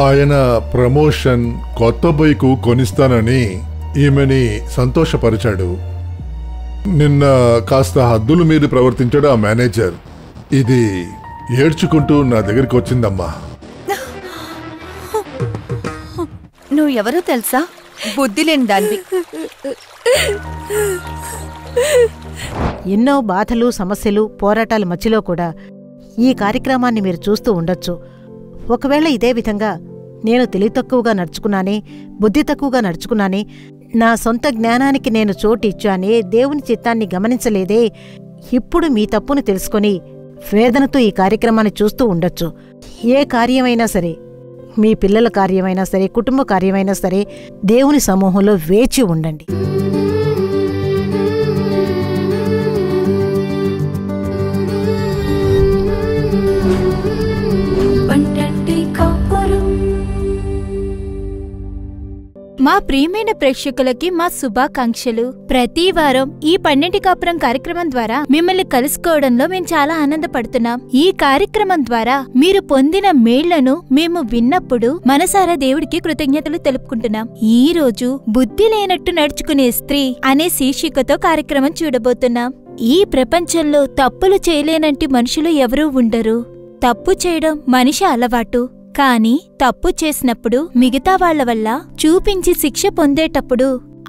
ఆయన ప్రమోషన్ కొత్త బైకు కొనిస్తానని ఈమెని సంతోషపరిచాడు. నిన్న కాస్త హద్దులు మీరి ప్రవర్తించాడు ఆ మేనేజర్. ఇది ఏడ్చుకుంటూ నా దగ్గరికి వచ్చిందమ్మా. నువ్వెవరో తెలుసా? బుద్ధి లేని దానివి. ఎన్నో బాధలు, సమస్యలు, పోరాటాల మధ్యలో కూడా ఈ కార్యక్రమాన్ని మీరు చూస్తూ ఉండొచ్చు. ఒకవేళ ఇదే విధంగా నేను తెలివి తక్కువగా నడుచుకున్నానే, బుద్ధి తక్కువగా నడుచుకున్నానే, నా సొంత జ్ఞానానికి నేను చోటు ఇచ్చానే, దేవుని చిత్తాన్ని గమనించలేదే, ఇప్పుడు మీ తప్పును తెలుసుకొని వేదనతో ఈ కార్యక్రమాన్ని చూస్తూ ఉండొచ్చు. ఏ కార్యమైనా సరే, మీ పిల్లల కార్యమైనా సరే, కుటుంబ కార్యమైనా సరే, దేవుని సమూహంలో వేచి ఉండండి. మా ప్రియమైన ప్రేక్షకులకి మా శుభాకాంక్షలు. ప్రతి వారం ఈ 12 కాపురం కార్యక్రమం ద్వారా మిమ్మల్ని కలుసుకోవడంలో మేము చాలా ఆనందపడుతున్నాం. ఈ కార్యక్రమం ద్వారా మీరు పొందిన మేళ్లను మేము విన్నప్పుడు మనసారా దేవుడికి కృతజ్ఞతలు తెలుపుకుంటున్నాం. ఈ రోజు బుద్ధి లేనట్టు నడుచుకునే స్త్రీ అనే శీర్షికతో కార్యక్రమం చూడబోతున్నాం. ఈ ప్రపంచంలో తప్పులు చేయలేనంటి మనుషులు ఎవరూ ఉండరు. తప్పు చేయడం మనిషి అలవాటు. కాని తప్పు చేసినప్పుడు మిగతా వాళ్ల వల్ల చూపించి శిక్ష పొందేటప్పుడు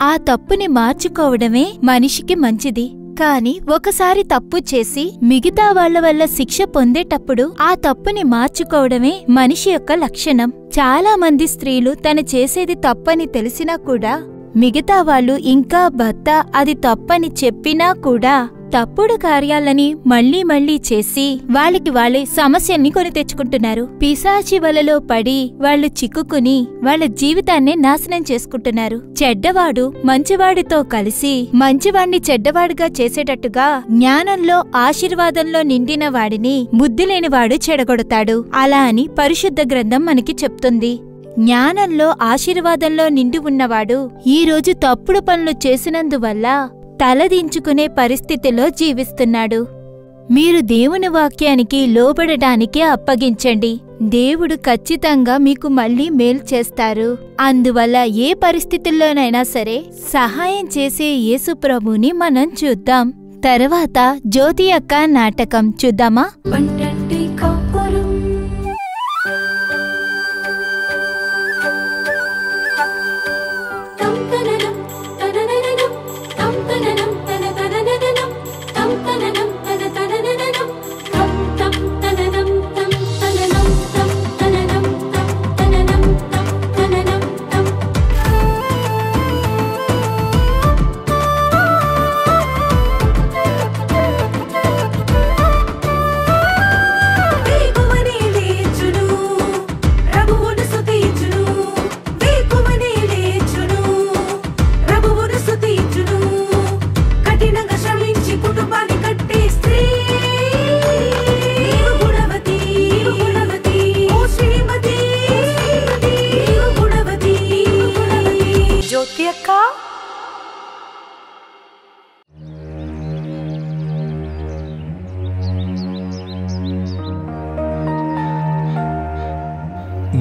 ఆ తప్పుని మార్చుకోవడమే మనిషికి మంచిది. కాని ఒకసారి తప్పు చేసి మిగతా వాళ్ల వల్ల శిక్ష పొందేటప్పుడు ఆ తప్పుని మార్చుకోవడమే మనిషి యొక్క లక్షణం. చాలా మంది స్త్రీలు తను చేసేది తప్పని తెలిసినా కూడా మిగతా వాళ్ళు ఇంకా భర్త అది తప్పని చెప్పినా కూడా తప్పుడు కార్యాలని మళ్లీ మళ్లీ చేసి వాళ్ళకి వాళ్ళే సమస్యల్ని కొని తెచ్చుకుంటున్నారు. పిశాచి వలలో పడి వాళ్లు చిక్కుకుని వాళ్ల జీవితాన్నే నాశనం చేసుకుంటున్నారు. చెడ్డవాడు మంచివాడితో కలిసి మంచివాణ్ణి చెడ్డవాడిగా చేసేటట్టుగా జ్ఞానంలో ఆశీర్వాదంలో నిండిన వాడిని బుద్ధిలేనివాడు చెడగొడతాడు. అలా అని పరిశుద్ధ గ్రంథం మనకి చెప్తుంది. జ్ఞానంలో ఆశీర్వాదంలో నిండి ఉన్నవాడు ఈరోజు తప్పుడు పనులు చేసినందువల్ల తలదించుకునే పరిస్థితిలో జీవిస్తున్నాడు. మీరు దేవుని వాక్యానికి లోబడడానికి అప్పగించండి. దేవుడు ఖచ్చితంగా మీకు మళ్లీ మేలు చేస్తారు. అందువల్ల ఏ పరిస్థితుల్లోనైనా సరే సహాయం చేసే యేసు ప్రభుని మనం చూద్దాం. తర్వాత జ్యోతి అక్క నాటకం చూద్దామా?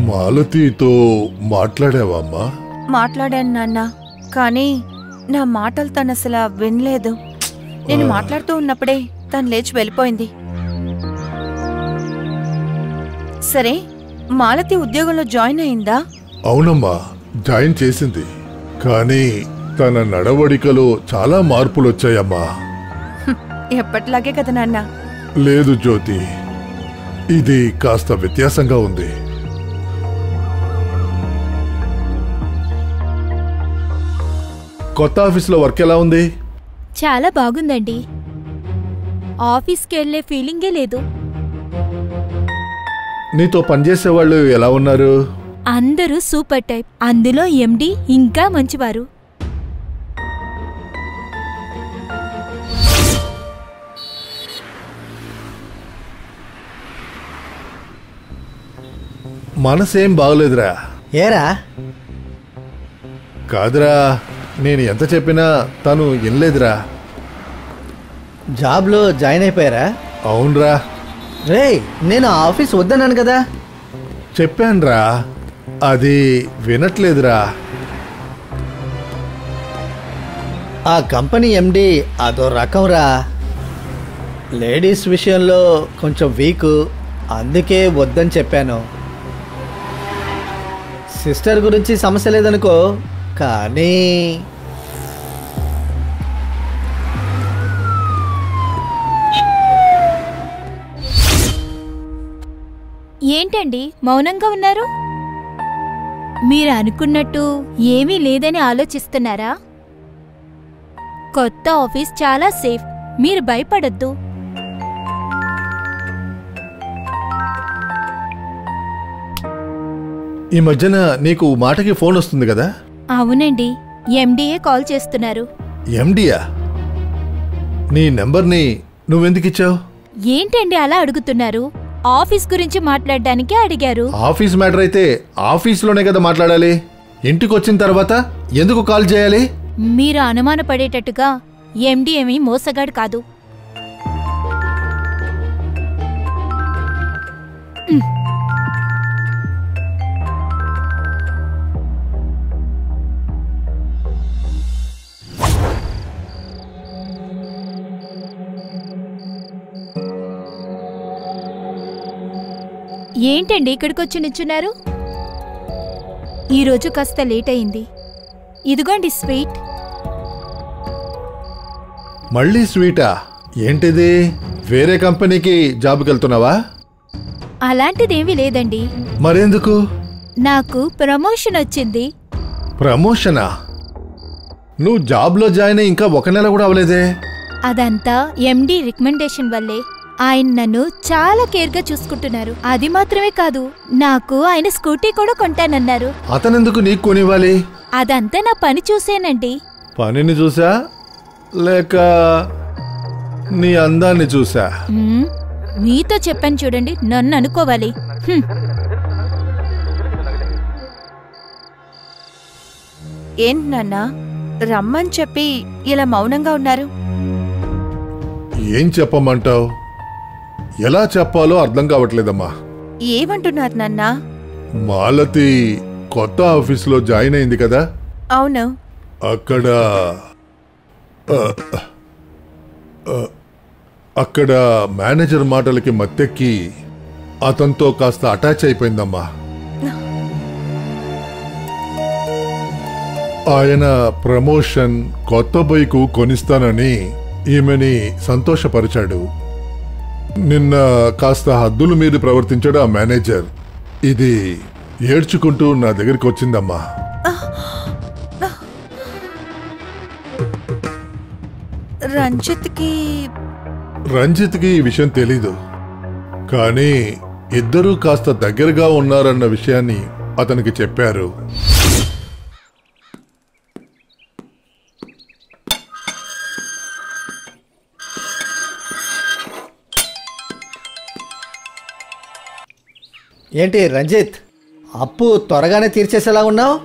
మాలతీతో మాట్లాడావమ్మా? మాట్లాడాను నాన్న, కానీ నా మాటలు తను అసలు వినలేదు. నేను మాట్లాడుతూ ఉన్నప్పుడే తను లేచి వెళ్ళిపోయింది. సరే, మాలతి ఉద్యోగంలో జాయిన్ అయిందా? అవునమ్మా, జాయిన్ చేసింది. కానీ తన నడవడికలో చాలా మార్పులు వచ్చాయమ్మా. ఎప్పటిలాగే కదా నాన్న? లేదు జ్యోతి, ఇది కాస్త వ్యత్యాసంగా ఉంది. కొత్త ఆఫీసులో వర్క్ ఎలా ఉంది? చాలా బాగుందండి. ఆఫీస్కి వెళ్లే ఫీలింగే లేదు. నీతో పనిచేసేవాళ్ళు ఎలా ఉన్నారు? అందరూ సూపర్ టైప్. అందులో ఎండి ఇంకా మంచివారు. మనసేం బాగలేదురా. ఏరా? కాదురా, నేను ఎంత చెప్పినా తను వినలేదురా. జాబ్లో జాయిన్ అయిపోయారా? అవునరా. రే, నేను ఆఫీస్ వద్దన్నాను కదా. చెప్పానురా, అది వినట్లేదురా. ఆ కంపెనీ ఎండి అదో రకంరా. లేడీస్ విషయంలో కొంచెం వీక్, అందుకే వద్దని చెప్పాను. సిస్టర్ గురించి సమస్య లేదనుకో, కానీ ఏంటండి మౌనంగా ఉన్నారు? మీరు అనుకున్నట్టు ఏమీ లేదని ఆలోచిస్తున్నారా? కొత్త ఆఫీస్ చాలా సేఫ్, మీరు భయపడొద్దు. ఈ మధ్యన నీకు మాటకి ఫోన్ వస్తుంది కదా? అవునండి, ఎండీఏ కాల్ చేస్తున్నారు. ఎండియా? నీ నెంబర్ని నువ్వెందుకిచ్చావు? ఏంటండి అలా అడుగుతున్నారు? ఆఫీస్ గురించి మాట్లాడడానికి అడిగారు. ఆఫీస్ మ్యాటర్ అయితే ఆఫీస్లోనే కదా మాట్లాడాలి. ఇంటికి వచ్చిన తర్వాత ఎందుకు కాల్ చేయాలి? మీరు అనుమానపడేటట్టుగా ఎండీ ఏమీ మోసగాడు కాదు. ఏంటండి ఇక్కడికొచ్చి నిల్చున్నారు? ఈరోజు కాస్త లేట్ అయింది. ఇదిగోండి స్వీట్. మళ్ళీ స్వీటా? ఏంటిది? వేరే కంపెనీకి జాబ్కి వెళ్తున్నావా? అలాంటిదేమీ లేదండి. మరెందుకు? నాకు ప్రమోషన్ వచ్చింది. ప్రమోషనా? నువ్వు జాబ్లో జాయిన్ అయ్యి ఇంకా 1 నెల కూడా అవ్వలేదే. అదంతా ఎండీ రికమెండేషన్ వల్లే. ఆయన నన్ను చాలా కేర్గా చూసుకుంటున్నారు. అది మాత్రమే కాదు, నాకు ఆయన స్కూటీ కూడా కొంటానన్నారు. అతనెందుకు నీకు కొనివ్వాలి? అదంతా నా పని చూసేనండి. పనిని చూసా లేక నీ అందాన్ని చూసా? మీతో చెప్పాను చూడండి, నన్ను అనుకోవాలి. ఏంటి నాన్న, రమ్మని చెప్పి ఇలా మౌనంగా ఉన్నారు? ఏం చెప్పమంటావు? ఎలా చెప్పాలో అర్థం కావట్లేదమ్మా. ఏమంటున్నారు నాన్న? మాలతి కొత్త ఆఫీసులో జాయిన్ అయింది కదా? అవును. అక్కడ మేనేజర్ మాటలకి మత్తెక్కి అతనితో కాస్త అటాచ్ అయిపోయిందమ్మా. ఆయన ప్రమోషన్, కొత్త బైకు కొనిస్తానని ఈమెని సంతోషపరిచాడు. నిన్న కాస్త హద్దులు మీరి ప్రవర్తించాడు ఆ మేనేజర్. ఇది ఏడ్చుకుంటూ నా దగ్గరికి వచ్చిందమ్మా. రంజిత్కి ఈ విషయం తెలీదు, కానీ ఇద్దరూ కాస్త దగ్గరగా ఉన్నారన్న విషయాన్ని అతనికి చెప్పారు. ఏంటి రంజిత్, అప్పు త్వరగానే తీర్చేసేలా ఉన్నావు?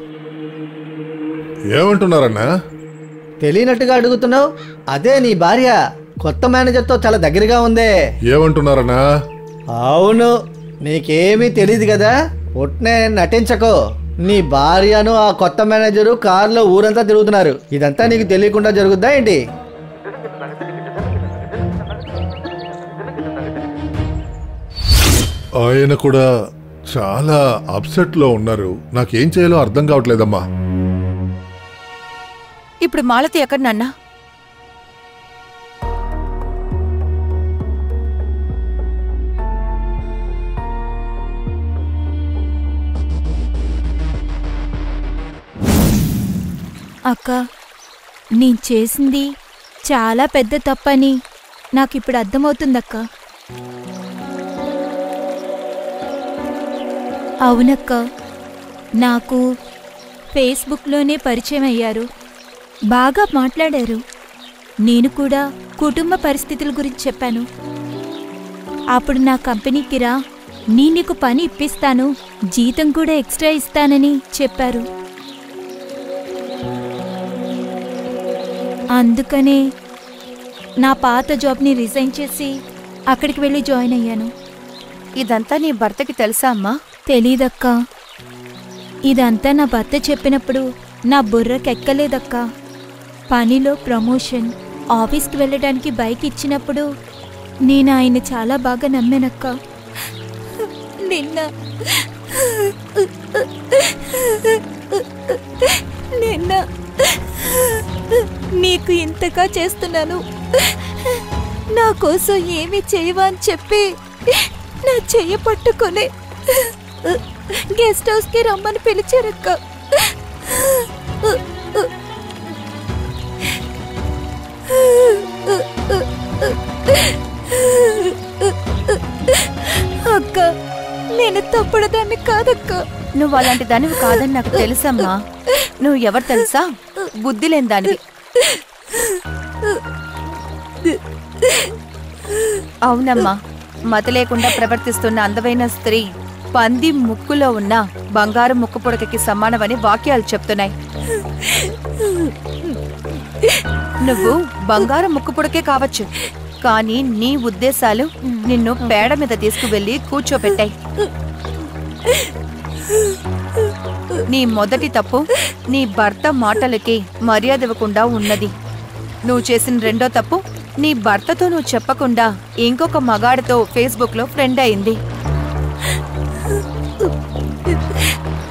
ఏమంటున్నారన్నా? తెలియనట్టుగా అడుగుతున్నావు. అదే నీ భార్య కొత్త మేనేజర్తో చాలా దగ్గరగా ఉందే. ఏమంటున్నారన్నా? అవును, నీకేమీ తెలియదు కదా, ఒట్నే నటించకో. నీ భార్యను ఆ కొత్త మేనేజరు కారులో ఊరంతా తిరుగుతున్నారు. ఇదంతా నీకు తెలియకుండా జరుగుద్దా ఏంటి? ఆయన కూడా చాలా అప్సెట్ లో ఉన్నారు. నాకేం చేయాలో అర్థం కావట్లేదమ్మా. ఇప్పుడు మాలతి ఎక్కడ నాన్న? అక్క, నేను చేసింది చాలా పెద్ద తప్పని నాకిప్పుడు అర్థమవుతుందక్క. అవునక్క, నాకు ఫేస్బుక్లోనే పరిచయం అయ్యారు. బాగా మాట్లాడారు. నేను కూడా కుటుంబ పరిస్థితుల గురించి చెప్పాను. అప్పుడు నా కంపెనీకి రా, నేను నీకు పని ఇప్పిస్తాను, జీతం కూడా ఎక్స్ట్రా ఇస్తానని చెప్పారు. అందుకనే నా పాత జాబ్ని రిజైన్ చేసి అక్కడికి వెళ్ళి జాయిన్ అయ్యాను. ఇదంతా నీ భర్తకి తెలుసా అమ్మా? తెలీదక్కా. ఇదంతా నా భర్త చెప్పినప్పుడు నా బుర్రకెక్కలేదక్కా. పనిలో ప్రమోషన్, ఆఫీస్కి వెళ్ళడానికి బైక్ ఇచ్చినప్పుడు నేను ఆయన చాలా బాగా నమ్మానక్క. నిన్న నీకు ఇంతగా చేస్తున్నాను, నా కోసం ఏమీ చేయవా అని చెప్పి నా చెయ్యి పట్టుకొని గెస్ట్ హౌస్కి రమ్మని పిలిచారక్క. అక్క, నేను తప్పుడుదాన్ని కాదక్క. నువ్వు అలాంటి దానివి కాదని నాకు తెలుసమ్మా. నువ్వు ఎవరు తెలుసా? బుద్ధి లేని దానివి. అవునమ్మా, మత లేకుండా ప్రవర్తిస్తున్న అందమైన స్త్రీ పంది ముక్కులో ఉన్న బంగారు ముక్కు పుడకకి సమానమని వాక్యాలు చెప్తున్నాయి. నువ్వు బంగారు ముక్కు పుడకే కావచ్చు, కానీ నీ ఉద్దేశాలు నిన్ను పేడ మీద తీసుకువెళ్ళి కూర్చోబెట్టాయి. నీ మొదటి తప్పు నీ భర్త మాటలకి మర్యాద ఇవ్వకుండా ఉన్నది. నువ్వు చేసిన రెండో తప్పు నీ భర్తతో నువ్వు చెప్పకుండా ఇంకొక మగాడితో ఫేస్బుక్లో ఫ్రెండ్ అయింది.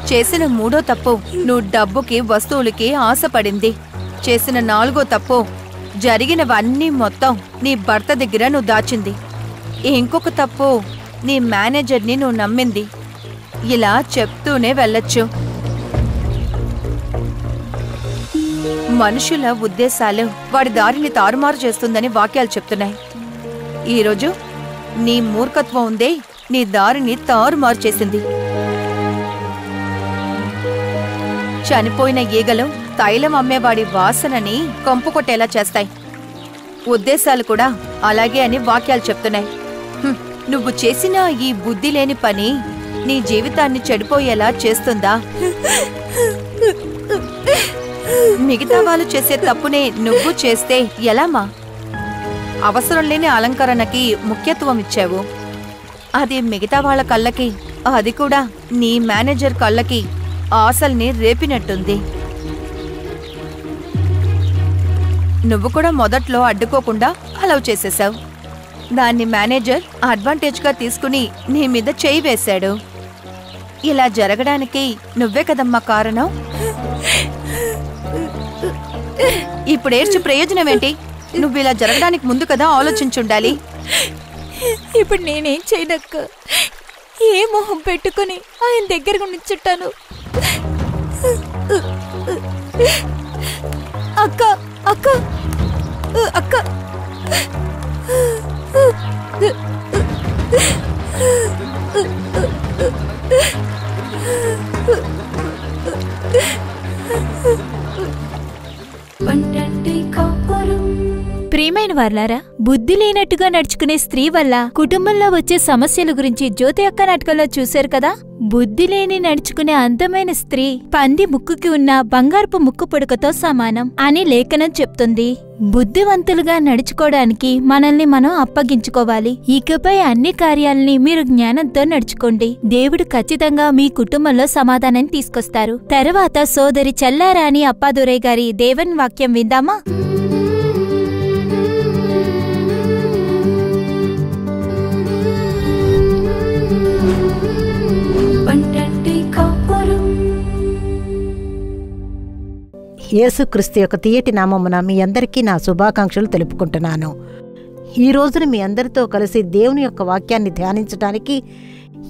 చేసిన మూడో తప్పు నువ్వు డబ్బుకి వస్తువులకి ఆశపడింది. చేసిన నాలుగో తప్పు జరిగినవన్నీ మొత్తం నీ భర్త దగ్గర నువ్వు దాచింది. ఇంకొక తప్పు నీ మేనేజర్ని నువ్వు నమ్మింది. ఇలా చెప్తూనే వెళ్ళొచ్చు. మనుషుల ఉద్దేశాలు వాడి దారిని తారుమారు చేస్తుందని వాక్యాలు చెప్తున్నాయి. ఈరోజు నీ మూర్ఖత్వం ఉందే నీ దారిని తారుమారు చేసింది. చనిపోయిన ఈగలు తైలం అమ్మేవాడి వాసనని కంపు కొట్టేలా చేస్తాయి. ఉద్దేశాలు కూడా అలాగే అని వాక్యాలు చెప్తున్నాయి. నువ్వు చేసిన ఈ బుద్ధి లేని పని నీ జీవితాన్ని చెడిపోయేలా చేస్తుందా? మిగతా వాళ్ళు చేసే తప్పునే నువ్వు చేస్తే ఎలామా? అవసరం లేని అలంకరణకి ముఖ్యత్వం ఇచ్చావు. అది మిగతా వాళ్ళ కళ్ళకి, అది కూడా నీ మేనేజర్ కళ్ళకి ఆశల్ని రేపినట్టుంది. నువ్వు కూడా మొదట్లో అడ్డుకోకుండా అలౌ చేసేశావు. దాన్ని మేనేజర్ అడ్వాంటేజ్గా తీసుకుని నీ మీద చేయి వేశాడు. ఇలా జరగడానికి నువ్వే కదమ్మా కారణం. ఇప్పుడు ఏడ్చి ప్రయోజనమేంటి? నువ్వు ఇలా జరగడానికి ముందు కదా ఆలోచించుండాలి. ఇప్పుడు నేనేం చేయనక్క? ఏ మొహం పెట్టుకుని ఆయన దగ్గరకు నిల్చుంటాను? అక్క అక్క అక్క ప్రియమైన వార్లారా, బుద్ధి లేనట్టుగా నడుచుకునే స్త్రీ వల్ల కుటుంబంలో వచ్చే సమస్యల గురించి జ్యోతి అక్క నాటకంలో చూశారు కదా. బుద్ధి లేని నడుచుకునే అందమైన స్త్రీ పంది ముక్కుకి ఉన్న బంగారపు ముక్కు పుడకతో సమానం అని లేఖనం చెప్తుంది. బుద్ధివంతులుగా నడుచుకోవడానికి మనల్ని మనం అప్పగించుకోవాలి. ఇకపై అన్ని కార్యాలని మీరు జ్ఞానంతో నడుచుకోండి. దేవుడు ఖచ్చితంగా మీ కుటుంబంలో సమాధానం తీసుకొస్తారు. తర్వాత సోదరి చల్లారాణి అప్పాదురై గారి దేవుని వాక్యం విందామా? యేసుక్రీస్తు యొక్క తీయటి నామమున మీ అందరికీ నా శుభాకాంక్షలు తెలుపుకుంటున్నాను. ఈ రోజున మీ అందరితో కలిసి దేవుని యొక్క వాక్యాన్ని ధ్యానించడానికి,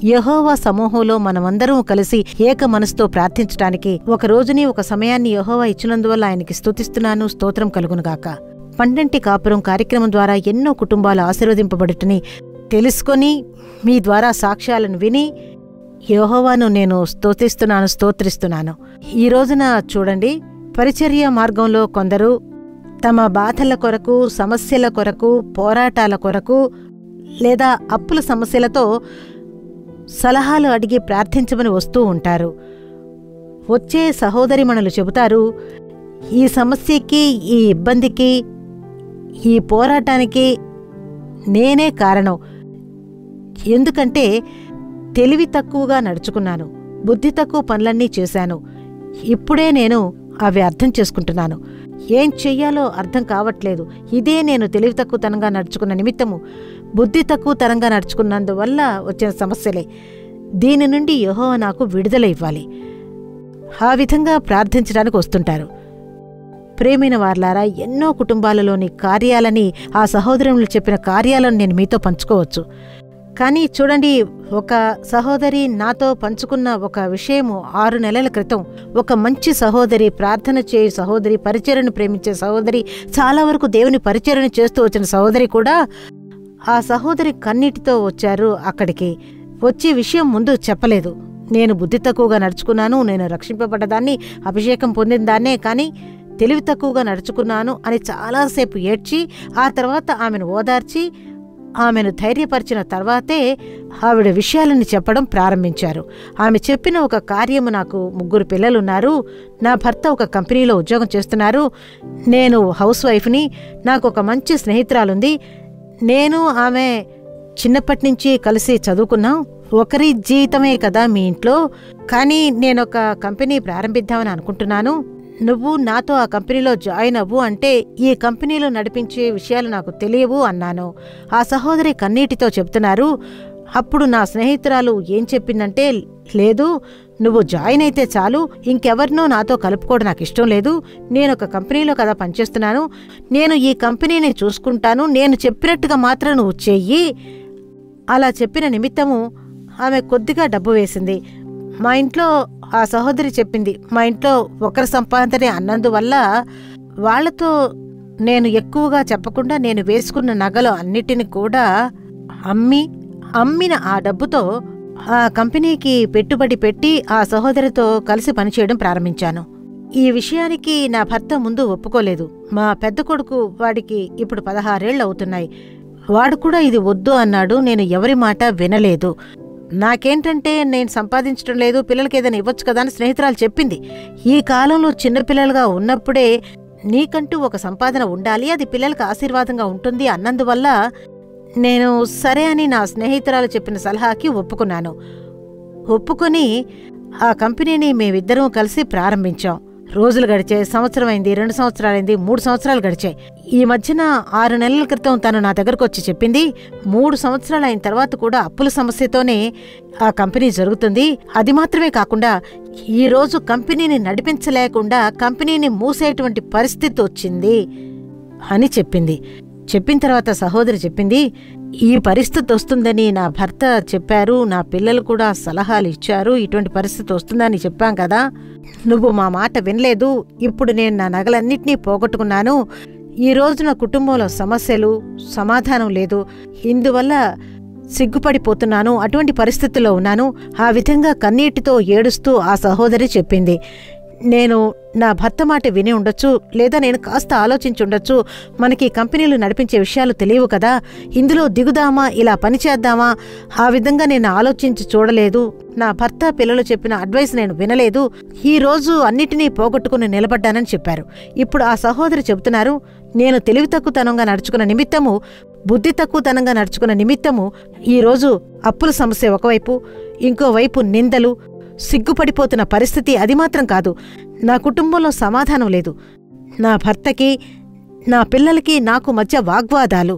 యెహోవా సమూహంలో మనమందరం కలిసి ఏక మనసుతో ప్రార్థించడానికి ఒక రోజుని ఒక సమయాన్ని యెహోవా ఇచ్చినందువల్ల ఆయనకి స్తుతిస్తున్నాను. స్తోత్రం కలుగునుగాక. పండంటి కాపురం కార్యక్రమం ద్వారా ఎన్నో కుటుంబాలు ఆశీర్వదింపబడుటని తెలుసుకొని మీ ద్వారా సాక్ష్యాలను విని యెహోవాను నేను స్తోత్రిస్తున్నాను. ఈ రోజున చూడండి, పరిచర్య మార్గంలో కొందరు తమ బాధల కొరకు, సమస్యల కొరకు, పోరాటాల కొరకు లేదా అప్పుల సమస్యలతో సలహాలు అడిగి ప్రార్థించమని వస్తూ ఉంటారు. వచ్చే సహోదరిమణులు చెబుతారు, ఈ సమస్యకి, ఈ ఇబ్బందికి, ఈ పోరాటానికి నేనే కారణం. ఎందుకంటే తెలివి తక్కువగా నడుచుకున్నాను, బుద్ధి తక్కువ పనులన్నీ చేశాను. ఇప్పుడే నేను అవి అర్థం చేసుకుంటున్నాను. ఏం చెయ్యాలో అర్థం కావట్లేదు. ఇదే నేను తెలివి తక్కువతనంగా నడుచుకున్న నిమిత్తము, బుద్ధి తక్కువతనంగా నడుచుకున్నందువల్ల వచ్చిన సమస్యలే. దీని నుండి యెహోవా నాకు విడుదల ఇవ్వాలి. ఆ విధంగా ప్రార్థించడానికి వస్తుంటారు. ప్రేమైన వార్లారా, ఎన్నో కుటుంబాలలోని కార్యాలని, ఆ సహోదరులు చెప్పిన కార్యాలను నేను మీతో పంచుకోవచ్చు. కానీ చూడండి, ఒక సహోదరి నాతో పంచుకున్న ఒక విషయము 6 నెలల క్రితం. ఒక మంచి సహోదరి, ప్రార్థన చేయ సహోదరి, పరిచర్యను ప్రేమించే సహోదరి, చాలా వరకు దేవుని పరిచర్యను చేస్తూ వచ్చిన సహోదరి కూడా, ఆ సహోదరి కన్నీటితో వచ్చారు అక్కడికి. వచ్చి విషయం ముందు చెప్పలేదు. నేను బుద్ధి తక్కువగా నడుచుకున్నాను, నేను రక్షింపబడ్డదాన్ని, అభిషేకం పొందిన దాన్నే, కానీ తెలివి తక్కువగా నడుచుకున్నాను అని చాలాసేపు ఏడ్చి, ఆ తర్వాత ఆమెను ఓదార్చి ఆమెను ధైర్యపరిచిన తర్వాతే ఆవిడ విషయాలని చెప్పడం ప్రారంభించారు. ఆమె చెప్పిన ఒక కార్యము, నాకు 3 పిల్లలున్నారు, నా భర్త ఒక కంపెనీలో ఉద్యోగం చేస్తున్నారు, నేను హౌస్ వైఫ్ని, నాకు ఒక మంచి స్నేహితురాలుంది, నేను ఆమె చిన్నప్పటి నుంచి కలిసి చదువుకున్నాం, ఒకరి జీవితమే కదా మీ ఇంట్లో, కానీ నేనొక కంపెనీ ప్రారంభిద్దామని అనుకుంటున్నాను, నువ్వు నాతో ఆ కంపెనీలో జాయిన్ అవ్వు అంటే ఈ కంపెనీలో నడిపించే విషయాలు నాకు తెలియవు అన్నాను. ఆ సహోదరి కన్నీటితో చెప్తున్నారు. అప్పుడు నా స్నేహితురాలు ఏం చెప్పిందంటే, లేదు, నువ్వు జాయిన్ అయితే చాలు, ఇంకెవరినో నాతో కలుపుకోవడం నాకు ఇష్టం లేదు, నేను ఒక కంపెనీలో కదా పనిచేస్తున్నాను, నేను ఈ కంపెనీని చూసుకుంటాను, నేను చెప్పినట్టుగా మాత్రం నువ్వు చెయ్యి. అలా చెప్పిన నిమిత్తము ఆమె కొద్దిగా డబ్బు వేసింది. మా ఇంట్లో ఆ సహోదరి చెప్పింది, మా ఇంట్లో ఒకరి సంపాదనే అన్నందువల్ల వాళ్లతో నేను ఎక్కువగా చెప్పకుండా నేను వేసుకున్న నగలు అన్నిటిని కూడా అమ్మిన ఆ డబ్బుతో ఆ కంపెనీకి పెట్టుబడి పెట్టి ఆ సహోదరితో కలిసి పనిచేయడం ప్రారంభించాను. ఈ విషయానికి నా భర్త ముందు ఒప్పుకోలేదు. మా పెద్ద కొడుకు, వాడికి ఇప్పుడు 16 ఏళ్ళు అవుతున్నాయి, వాడు కూడా ఇది వద్దు అన్నాడు. నేను ఎవరి మాట వినలేదు. నాకేంటంటే నేను సంపాదించడం లేదు, పిల్లలకి ఏదైనా ఇవ్వచ్చు కదా అని స్నేహితురాలు చెప్పింది. ఈ కాలంలో చిన్నపిల్లలుగా ఉన్నప్పుడే నీకంటూ ఒక సంపాదన ఉండాలి, అది పిల్లలకు ఆశీర్వాదంగా ఉంటుంది అన్నందువల్ల నేను సరే అని నా స్నేహితురాలు చెప్పిన సలహాకి ఒప్పుకున్నాను. ఒప్పుకొని ఆ కంపెనీని మేమిద్దరం కలిసి ప్రారంభించాం. రోజులు గడిచాయి, సంవత్సరం అయింది, 2 సంవత్సరాలైంది, 3 సంవత్సరాలు గడిచాయి. ఈ మధ్యన 6 నెలల క్రితం తను నా దగ్గరకు వచ్చి చెప్పింది, 3 సంవత్సరాలు అయిన తర్వాత కూడా అప్పుల సమస్యతోనే ఆ కంపెనీ జరుగుతుంది, అది మాత్రమే కాకుండా ఈ రోజు కంపెనీని నడిపించలేకుండా కంపెనీని మూసేటువంటి పరిస్థితి వచ్చింది అని చెప్పింది. చెప్పిన తర్వాత సహోదరి చెప్పింది, ఈ పరిస్థితి వస్తుందని నా భర్త చెప్పారు, నా పిల్లలు కూడా సలహాలు ఇచ్చారు, ఇటువంటి పరిస్థితి వస్తుందని చెప్పాం కదా, నువ్వు మా మాట వినలేదు, ఇప్పుడు నేను నా నగలన్నింటినీ పోగొట్టుకున్నాను, ఈ రోజు నా కుటుంబంలో సమస్యలు, సమాధానం లేదు, ఇందువల్ల సిగ్గుపడిపోతున్నాను, అటువంటి పరిస్థితుల్లో ఉన్నాను. ఆ విధంగా కన్నీటితో ఏడుస్తూ ఆ సహోదరి చెప్పింది. నేను నా భర్త మాట విని ఉండొచ్చు, లేదా నేను కాస్త ఆలోచించి ఉండొచ్చు, మనకి కంపెనీలు నడిపించే విషయాలు తెలియవు కదా, ఇందులో దిగుదామా, ఇలా పనిచేద్దామా, ఆ విధంగా నేను ఆలోచించి చూడలేదు, నా భర్త పిల్లలు చెప్పిన అడ్వైస్ నేను వినలేదు, ఈ రోజు అన్నిటినీ పోగొట్టుకుని నిలబడ్డానని చెప్పారు. ఇప్పుడు ఆ సహోదరి చెబుతున్నారు, నేను తెలివి తక్కువతనంగా నడుచుకున్న నిమిత్తము, బుద్ధి తక్కువతనంగా నడుచుకున్న నిమిత్తము ఈరోజు అప్పుల సమస్య ఒకవైపు, ఇంకోవైపు నిందలు, సిగ్గుపడిపోతున్న పరిస్థితి, అది మాత్రం కాదు, నా కుటుంబంలో సమాధానం లేదు, నా భర్తకి నా పిల్లలకి నాకు మధ్య వాగ్వాదాలు,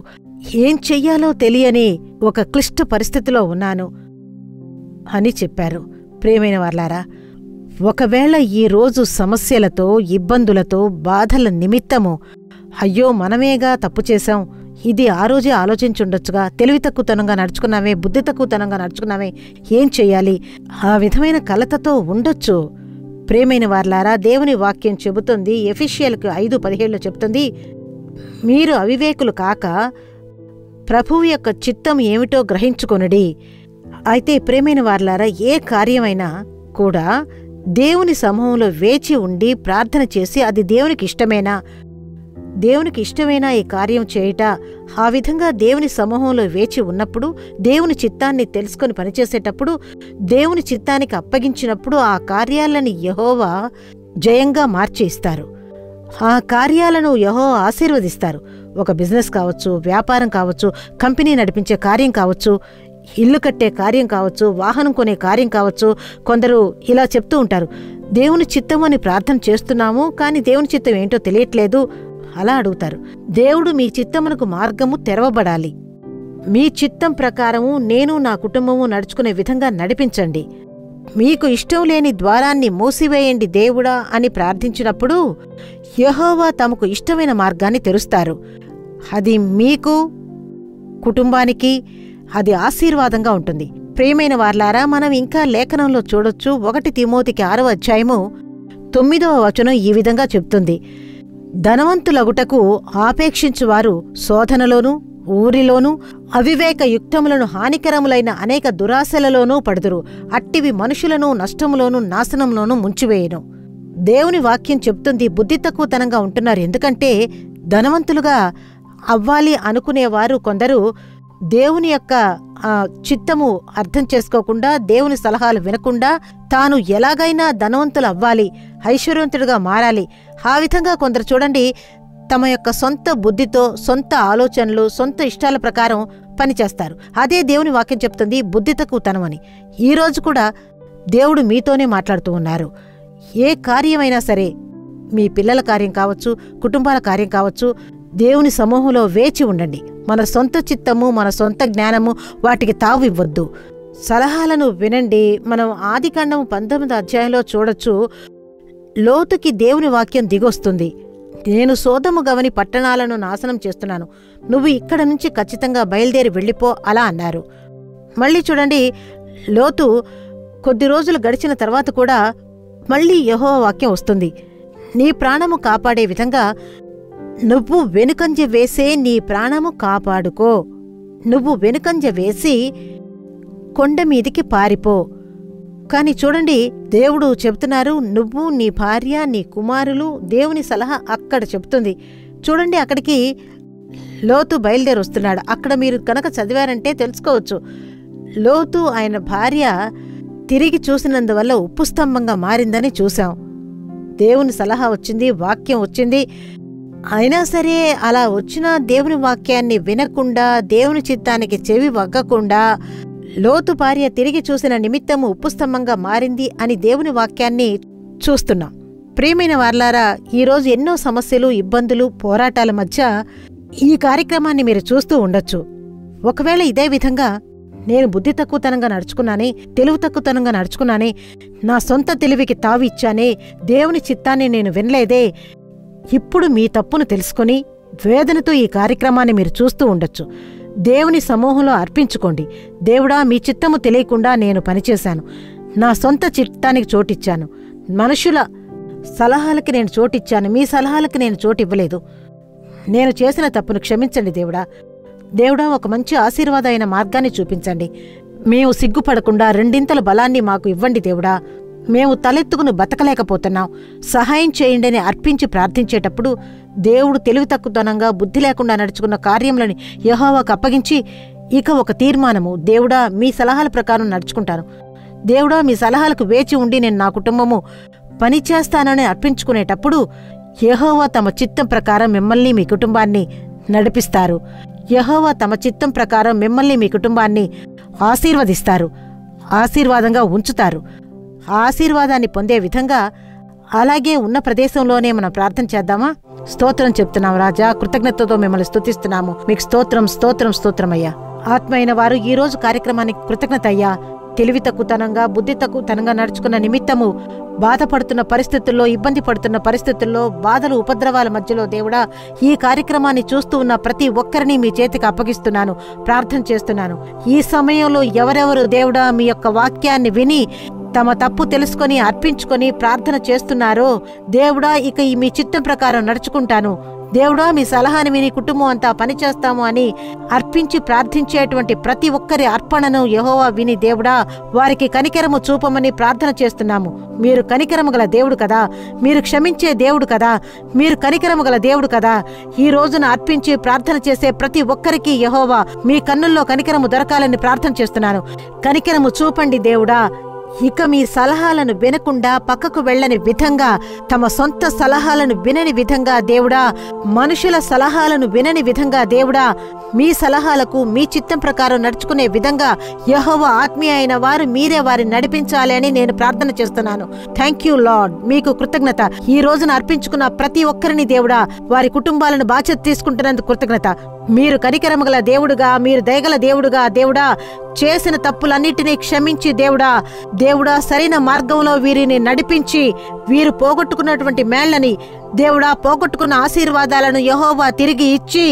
ఏం చెయ్యాలో తెలియని ఒక క్లిష్ట పరిస్థితిలో ఉన్నాను అని చెప్పారు. ప్రియమైన వార్లారా, ఒకవేళ ఈ రోజు సమస్యలతో, ఇబ్బందులతో, బాధల నిమిత్తము అయ్యో మనమేగా తప్పు చేశాం, ఇది ఆ రోజే ఆలోచించుండొచ్చుగా, తెలివి తక్కువతనంగా నడుచుకున్నామే, బుద్ధి తక్కువతనంగా నడుచుకున్నామే, ఏం చెయ్యాలి, ఆ విధమైన కలతతో ఉండొచ్చు. ప్రేమైన వార్లారా, దేవుని వాక్యం చెబుతుంది, ఎఫెసీయులకు 5:17 చెప్తుంది, మీరు అవివేకులు కాక ప్రభువు యొక్క చిత్తం ఏమిటో గ్రహించుకొనుడి. అయితే ప్రేమైన వార్లారా, ఏ కార్యమైనా కూడా దేవుని సమూహంలో వేచి ఉండి ప్రార్థన చేసి, అది దేవునికి ఇష్టమేనా, దేవునికి ఇష్టమైనా ఈ కార్యం చేయుట, ఆ విధంగా దేవుని సమూహంలో వేచి ఉన్నప్పుడు, దేవుని చిత్తాన్ని తెలుసుకొని పనిచేసేటప్పుడు, దేవుని చిత్తానికి అప్పగించినప్పుడు ఆ కార్యాలని యెహోవా జయంగా మార్చి ఇస్తారు. ఆ కార్యాలను యెహోవా ఆశీర్వదిస్తారు. ఒక బిజినెస్ కావచ్చు, వ్యాపారం కావచ్చు, కంపెనీ నడిపించే కార్యం కావచ్చు, ఇల్లు కట్టే కార్యం కావచ్చు, వాహనం కొనే కార్యం కావచ్చు. కొందరు ఇలా చెప్తూ ఉంటారు, దేవుని చిత్తం అని ప్రార్థన చేస్తున్నాము, కానీ దేవుని చిత్తం ఏంటో తెలియట్లేదు. అలా అడుగుతారు. దేవుడు మీ చిత్తమునకు మార్గము తెరవబడాలి. మీ చిత్తం ప్రకారము నేను నా కుటుంబము నడుచుకునే విధంగా నడిపించండి. మీకు ఇష్టం లేని ద్వారాన్ని మూసివేయండి దేవుడా అని ప్రార్థించినప్పుడు యెహోవా తమకు ఇష్టమైన మార్గాన్ని తెరుస్తారు. అది మీకు, కుటుంబానికి అది ఆశీర్వాదంగా ఉంటుంది. ప్రియమైన వార్లారా, మనం ఇంకా లేఖనంలో చూడొచ్చు. 1 తిమోతికి 6వ అధ్యాయము 9వ వచనం ఈ విధంగా చెప్తుంది, ధనవంతులగుటకు ఆపేక్షించువారు శోధనలోనూ ఊరిలోనూ అవివేక యుక్తములను హానికరములైన అనేక దురాశలలోనూ పడుదురు. అట్టివి మనుషులను నష్టములోనూ నాశనంలోనూ ముంచివేయను. దేవుని వాక్యం చెప్తుంది, బుద్ధి తక్కువతనంగా ఉంటున్నారు. ఎందుకంటే ధనవంతులుగా అవ్వాలి అనుకునేవారు కొందరు దేవుని యొక్క చిత్తము అర్థం చేసుకోకుండా, దేవుని సలహాలు వినకుండా తాను ఎలాగైనా ధనవంతులు అవ్వాలి, ఐశ్వర్యవంతుడిగా మారాలి. ఆ విధంగా కొందరు చూడండి, తమ యొక్క సొంత బుద్ధితో, సొంత ఆలోచనలు, సొంత ఇష్టాల ప్రకారం పనిచేస్తారు. అదే దేవుని వాక్యం చెప్తుంది, బుద్ధి తక్కువతనం అని. ఈరోజు కూడా దేవుడు మీతోనే మాట్లాడుతూ ఉన్నారు. ఏ కార్యమైనా సరే, మీ పిల్లల కార్యం కావచ్చు, కుటుంబాల కార్యం కావచ్చు, దేవుని సమూహంలో వేచి ఉండండి. మన సొంత చిత్తము, మన సొంత జ్ఞానము వాటికి తావు ఇవ్వద్దు. సలహాలను వినండి. మనం ఆదికాండము 19వ అధ్యాయంలో చూడొచ్చు, లోతుకి దేవుని వాక్యం దిగొస్తుంది. నేను సోదము గవని పట్టణాలను నాశనం చేస్తున్నాను, నువ్వు ఇక్కడ నుంచి ఖచ్చితంగా బయలుదేరి వెళ్ళిపో అలా అన్నారు. మళ్ళీ చూడండి, లోతు కొద్ది రోజులు గడిచిన తర్వాత కూడా మళ్ళీ యెహోవా వాక్యం వస్తుంది, నీ ప్రాణము కాపాడే విధంగా నువ్వు వెనుకంజ వేసే నీ ప్రాణము కాపాడుకో, నువ్వు వెనుకంజ వేసి కొండ మీదికి పారిపో. కాని చూడండి, దేవుడు చెప్తున్నారు, నువ్వు, నీ భార్య, నీ కుమారులు, దేవుని సలహా అక్కడ చెప్తుంది. చూడండి, అక్కడికి లోతు బయలుదేరి వస్తున్నాడు. అక్కడ మీరు కనుక చదివారంటే తెలుసుకోవచ్చు, లోతు ఆయన భార్య తిరిగి చూసినందువల్ల ఉప్పు స్తంభంగా మారిందని చూశాం. దేవుని సలహా వచ్చింది, వాక్యం వచ్చింది. అయినా సరే అలా వచ్చిన దేవుని వాక్యాన్ని వినకుండా, దేవుని చిత్తానికి చెవి వగ్గకుండా లోతు భార్య తిరిగి చూసిన నిమిత్తము ఉప్పు స్తంభంగా మారింది అని దేవుని వాక్యాన్ని చూస్తున్నాం. ప్రియమైన వార్లారా, ఈరోజు ఎన్నో సమస్యలు, ఇబ్బందులు, పోరాటాల మధ్య ఈ కార్యక్రమాన్ని మీరు చూస్తూ ఉండొచ్చు. ఒకవేళ ఇదే విధంగా నేను బుద్ధి తక్కువతనంగా నడుచుకున్నానే, తెలివి తక్కువతనంగా నడుచుకున్నానే, నా సొంత తెలివికి తావి ఇచ్చానే, దేవుని చిత్తాన్ని నేను వినలేదే, ఇప్పుడు మీ తప్పును తెలుసుకొని వేదనతో ఈ కార్యక్రమాన్ని మీరు చూస్తూ ఉండొచ్చు. దేవుని సమూహంలో అర్పించుకోండి. దేవుడా, మీ చిత్తము తెలియకుండా నేను పనిచేశాను, నా సొంత చిత్తానికి చోటిచ్చాను, మనుషుల సలహాలకి నేను చోటిచ్చాను, మీ సలహాలకి నేను చోటివ్వలేదు. నేను చేసిన తప్పును క్షమించండి దేవుడా. దేవుడా, ఒక మంచి ఆశీర్వాదమైన మార్గాన్ని చూపించండి. మేము సిగ్గుపడకుండా రెండింతల బలాన్ని మాకు ఇవ్వండి దేవుడా. మేము తలెత్తుకుని బతకలేకపోతున్నాం, సహాయం చేయండి అని అర్పించి ప్రార్థించేటప్పుడు దేవుడు తెలివి తక్కువతనంగా, బుద్ధి లేకుండా నడుచుకున్న కార్యములని యెహోవాకు అప్పగించి ఇక ఒక తీర్మానము, దేవుడా మీ సలహాల ప్రకారం నడుచుకుంటాను, దేవుడా మీ సలహాలకు వేచి ఉండి నేను నా కుటుంబము పనిచేస్తానని అర్పించుకునేటప్పుడు యెహోవా తమ చిత్తం ప్రకారం మిమ్మల్ని మీ కుటుంబాన్ని నడిపిస్తారు. యెహోవా తమ చిత్తం ప్రకారం మిమ్మల్ని మీ కుటుంబాన్ని ఆశీర్వదిస్తారు, ఆశీర్వాదంగా ఉంచుతారు. ఆశీర్వాదాన్ని పొందే విధంగా అలాగే ఉన్న ప్రదేశంలోనే మనం ప్రార్థన చేద్దామా? స్తోత్రం చెప్తున్నాం రాజా, కృతజ్ఞతతో మిమ్మల్ని స్తుతిస్తున్నాము. మీకు స్తోత్రం, స్తోత్రం, స్తోత్రమయ్యా. ఆత్మ అయిన వారు ఈరోజు కార్యక్రమానికి కృతజ్ఞత అయ్యా. తెలివి తక్కువతనంగా, బుద్ధి తక్కువతనంగా నడుచుకున్న నిమిత్తము బాధపడుతున్న పరిస్థితుల్లో, ఇబ్బంది పడుతున్న పరిస్థితుల్లో, బాధలు ఉపద్రవాల మధ్యలో దేవుడా ఈ కార్యక్రమాన్ని చూస్తూ ఉన్న ప్రతి ఒక్కరిని మీ చేతికి అప్పగిస్తున్నాను, ప్రార్థన చేస్తున్నాను. ఈ సమయంలో ఎవరెవరు దేవుడా మీ యొక్క వాక్యాన్ని విని తమ తప్పు తెలుసుకొని అర్పించుకొని ప్రార్థన చేస్తున్నారో, దేవుడా ఇక మీ చిత్తం ప్రకారం నడుచుకుంటాను, దేవుడా మీ సలహాని విని కుటుంబం అంతా పనిచేస్తాము అని అర్పించి ప్రార్థించేటువంటి ప్రతి ఒక్కరి అర్పణను యెహోవా విని దేవుడా వారికి కనికరము చూపమని ప్రార్థన చేస్తున్నాము. మీరు కనికరము గల దేవుడు కదా, మీరు క్షమించే దేవుడు కదా, మీరు కనికరము గల దేవుడు కదా. ఈ రోజున అర్పించి ప్రార్థన చేసే ప్రతి ఒక్కరికి యెహోవా మీ కన్నుల్లో కనికరము దొరకాలని ప్రార్థన చేస్తున్నాను. కనికరము చూపండి దేవుడా. ఇక మీ సలహాలను వినకుండా పక్కకు వెళ్ళని విధంగా, తమ సొంత సలహాలను వినని విధంగా దేవుడా, మనుషుల సలహాలను వినని విధంగా దేవుడా, మీ సలహాలకు మీ చిత్తం ప్రకారం నడుచుకునే విధంగా యెహోవా ఆత్మీయ అయిన వారు మీరే వారిని నడిపించాలి అని నేను ప్రార్థన చేస్తున్నాను. థ్యాంక్ యూ లార్డ్, మీకు కృతజ్ఞత. ఈ రోజున అర్పించుకున్న ప్రతి ఒక్కరిని దేవుడా, వారి కుటుంబాలను బాధ్యత తీసుకుంటున్నందుకు కృతజ్ఞత. మీరు కనికరమగల దేవుడుగా, మీరు దయగల దేవుడుగా దేవుడా, చేసిన తప్పులన్నిటినీ క్షమించి దేవుడా సరైన మార్గంలో వీరిని నడిపించి, వీరు పోగొట్టుకున్నటువంటి మేళ్లని దేవుడా, పోగొట్టుకున్న ఆశీర్వాదాలను యెహోవా తిరిగి ఇచ్చి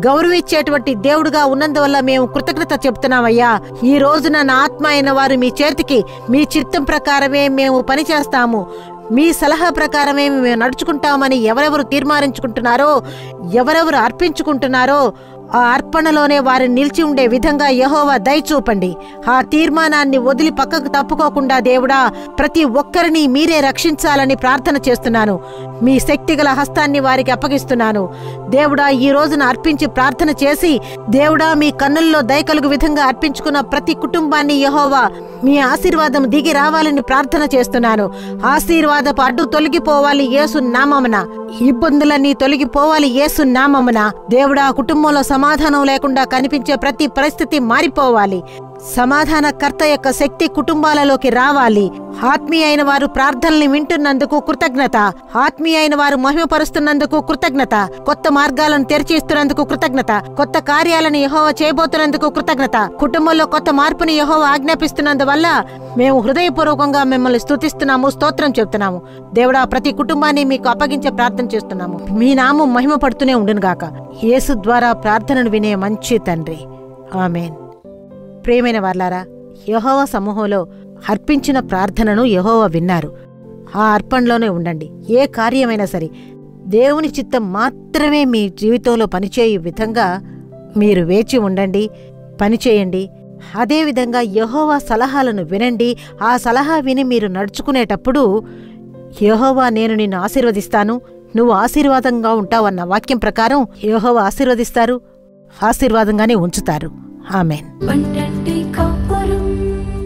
గౌరవించేటువంటి దేవుడుగా ఉన్నందువల్ల మేము కృతజ్ఞత చెప్తున్నామయ్యా. ఈ రోజున నా ఆత్మ అయిన వారు మీ చేతికి, మీ చిత్తం ప్రకారమే మేము పనిచేస్తాము, మీ సలహా ప్రకారమే మేము నడుచుకుంటామని ఎవరెవరు తీర్మానించుకుంటున్నారో, ఎవరెవరు అర్పించుకుంటున్నారో, ఆ అర్పణలోనే వారిని నిలిచి ఉండే విధంగా యెహోవా దయ చూపండి. ఆ తీర్మానాన్ని వదిలి పక్కకు తప్పుకోకుండా దేవుడా, ప్రతి ఒక్కరిని మీరే రక్షించాలని ప్రార్థన చేస్తున్నాను. మీ శక్తిగల హస్తాన్ని వారికి అప్పగిస్తున్నాను దేవుడా. ఈ రోజున అర్పించి ప్రార్థన చేసి దేవుడా, మీ కన్నుల్లో దయ కలుగు విధంగా అర్పించుకున్న ప్రతి కుటుంబాన్ని యెహోవా మీ ఆశీర్వాదం దిగి రావాలని ప్రార్థన చేస్తున్నాను. ఆశీర్వాదపు అడ్డు తొలగిపోవాలి యేసు నామమున, ఇబ్బందులన్నీ తొలగిపోవాలి యేసు నామమున. దేవుడా, కుటుంబంలో సమాధానం లేకుండా కనిపించే ప్రతి పరిస్థితి మారిపోవాలి. సమాధానకర్త యొక్క శక్తి కుటుంబాలలోకి రావాలి. ఆత్మీయ అయిన వారు ప్రార్థనల్ని వింటున్నందుకు కృతజ్ఞత, ఆత్మీయ అయిన వారు మహిమపరుస్తున్నందుకు కృతజ్ఞత, కొత్త మార్గాలను తెరిచిస్తున్నందుకు కృతజ్ఞత, కొత్త కార్యాలను యెహోవా చేయబోతున్నందుకు కృతజ్ఞత, కుటుంబంలో కొత్త మార్పుని యెహోవా ఆజ్ఞాపిస్తున్నందువల్ల మేము హృదయపూర్వకంగా మిమ్మల్ని స్తుతిస్తున్నాము, స్తోత్రం చెప్తున్నాము. దేవుడా, ప్రతి కుటుంబాన్ని మీకు అప్పగించే ప్రార్థన చేస్తున్నాము. మీ నామం మహిమపడుతూనే ఉండునుగాక. యేసు ద్వారా ప్రార్థనను వినే మంచి తండ్రి, ఆమేన్. ప్రియమైన వార్లారా, యెహోవా సమూహంలో అర్పించిన ప్రార్థనను యెహోవా విన్నారు. ఆ అర్పణలోనే ఉండండి. ఏ కార్యమైనా సరే దేవుని చిత్తం మాత్రమే మీ జీవితంలో పనిచేయు విధంగా మీరు వేచి ఉండండి, పనిచేయండి. అదేవిధంగా యెహోవా సలహాలను వినండి. ఆ సలహా విని మీరు నడుచుకునేటప్పుడు యెహోవా నేను నిన్ను ఆశీర్వదిస్తాను, నువ్వు ఆశీర్వాదంగా ఉంటావన్న వాక్యం ప్రకారం యెహోవా ఆశీర్వదిస్తారు, ఆశీర్వాదంగానే ఉంచుతారు. ఆమేన్.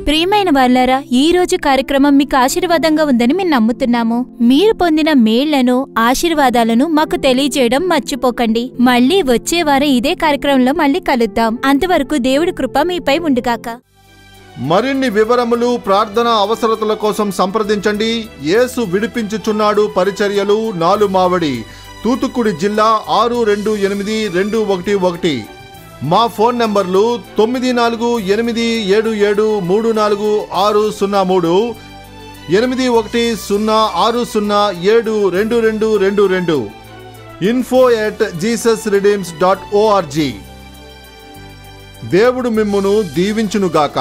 ప్రియమైన వాళ్ళారా, ఈ రోజు కార్యక్రమం మీకు ఆశీర్వాదంగా ఉందని మేము నమ్ముతున్నాము. మీరు పొందిన మేళ్లను, ఆశీర్వాదాలను మాకు తెలియజేయడం మర్చిపోకండి. మళ్ళీ వచ్చే వారం ఇదే కార్యక్రమంలో మళ్ళీ కలుద్దాం. అంతవరకు దేవుడి కృప మీపై ఉండుగాక. మరిన్ని వివరములు, ప్రార్థన అవసరతల కోసం సంప్రదించండి. యేసు విడిపించుచున్నాడు పరిచర్యలు, నాలుమావడి, తూతుక్కుడి జిల్లా 628211. మా ఫోన్ నంబర్లు 9487734603, 8106072222, info@jesusredeems.org. దేవుడు మిమ్మును దీవించునుగాక.